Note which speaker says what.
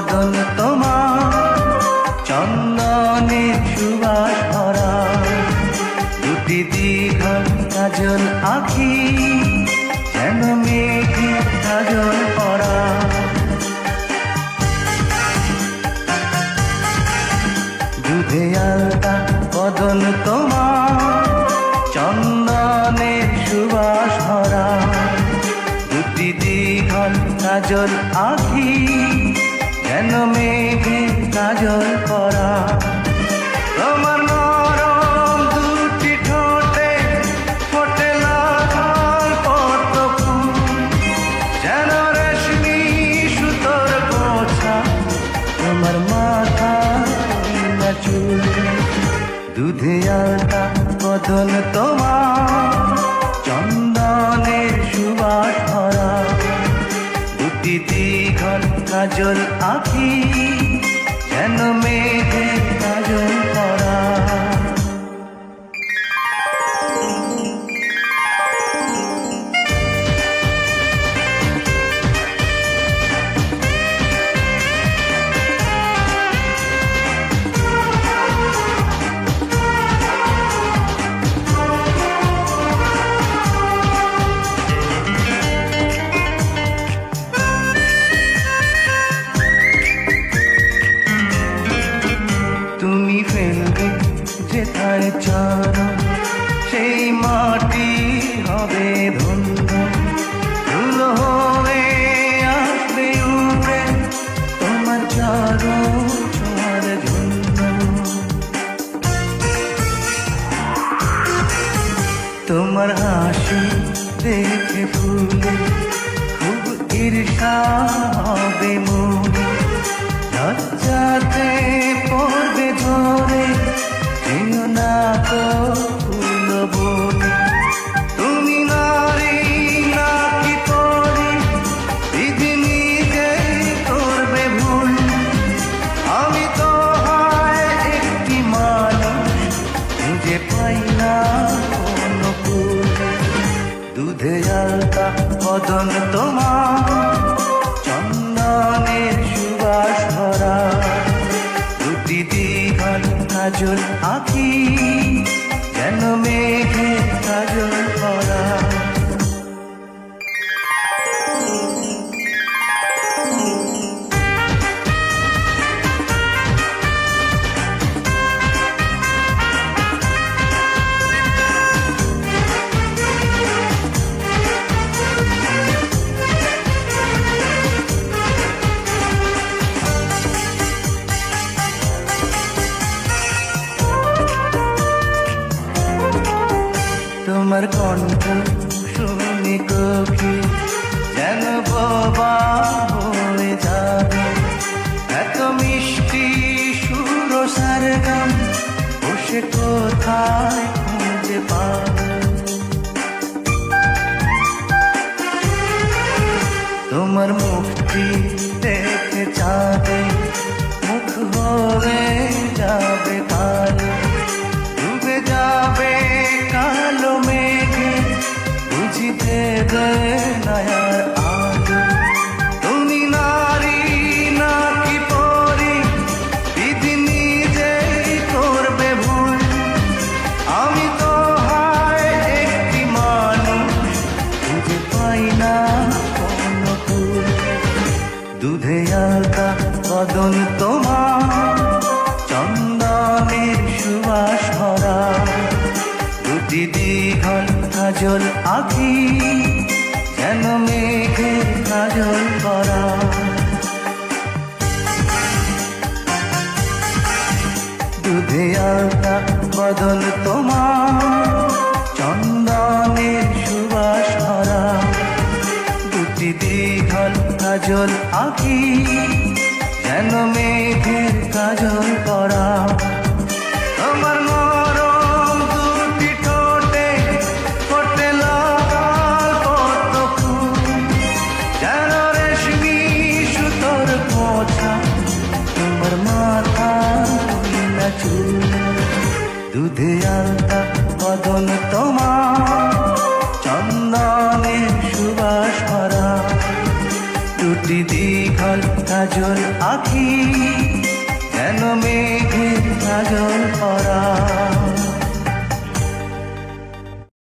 Speaker 1: বদন তোমার চন্দনের সুবাস ভরা, দুটি দীঘল কাজল আঁখি যেন মেঘে কাজল পরা। দুধে আলতা বদন তোমার চন্দনের সুবাস ভরা, দুটি দীঘল কাজল আঁখি যেন মেঘে কাজল পরা। তোমার নরম দুটি ঠোঁটে ফোটে লাল পদ্ম ফুল, যেন রেশমি সুতোর গোছা তোমার মাথা চুল। দুধে আলতা বদন তোমার চন্দনের সুবাস ভরা, দুটি দীঘল কাজল আঁখি যেন মেঘে কাজল পরা। তুমি ফেলবে যেথায় চরণ সেই মাটি হবে ধন্য, ধুলো হয়ে আসবে উড়ে তোমার চরণ ছোঁয়ার জন্য। তোমার হাসি দেখে ফুলে খুব ঈর্ষা হবে মনে, লজ্জাতে পড়বে ঝরে যেও না তো ফুল বনে। তুমি নারী নাকি পরে বিধি নিজেই করবে ভুল, আমি তো হয় একটি মানুষ খুঁজে পাই না কোনো ফুল। দুধে আলতা বদন তোমার চন্দনের সুবাস ভরা, দুটি দীঘল কাজল আঁখি যেন মেঘে কাজল পরা। তোমার কণ্ঠ শুনি কবি যেন বোবা হয়ে যাবে, এত মিষ্টি সুর সারগাম বসে কোথায় খুঁজে পাবে। তোমার মুক্তি দেখে চাঁদে মুখ হয়ে যাবে কালো, ডুবে যাবে কালো মেঘে বুঝিতে দে নয়ার আলো। তুমি নারী নাকি পরি বিধি নিজেই করবে ভুল, আমি তো হয় একটি মানুষ খুঁজে পাই না কোনো ফুল। দুধে আলতা বদন তোমার চন্দনের সুবাস ভরা, দুটি দীঘল কাজল আঁখি যেন মেঘে কাজল পরা। দুধে আলতা বদন তোমার চন্দনের সুবাস ভরা, দুটি দীঘল কাজল আঁখি যেন মেঘে কাজল পরা। তোমার নরম দুটি ঠোঁটে ফোটে লাল পদ্ম ফুল, যেন রেশমি সুতোর গোছা তোমার মাথা চুল। দুধে আলতা বদন তোমার চন্দনের সুবাস ভরা, দুটি দীঘল কাজল আখি যেন মেঘের কাজল পরা।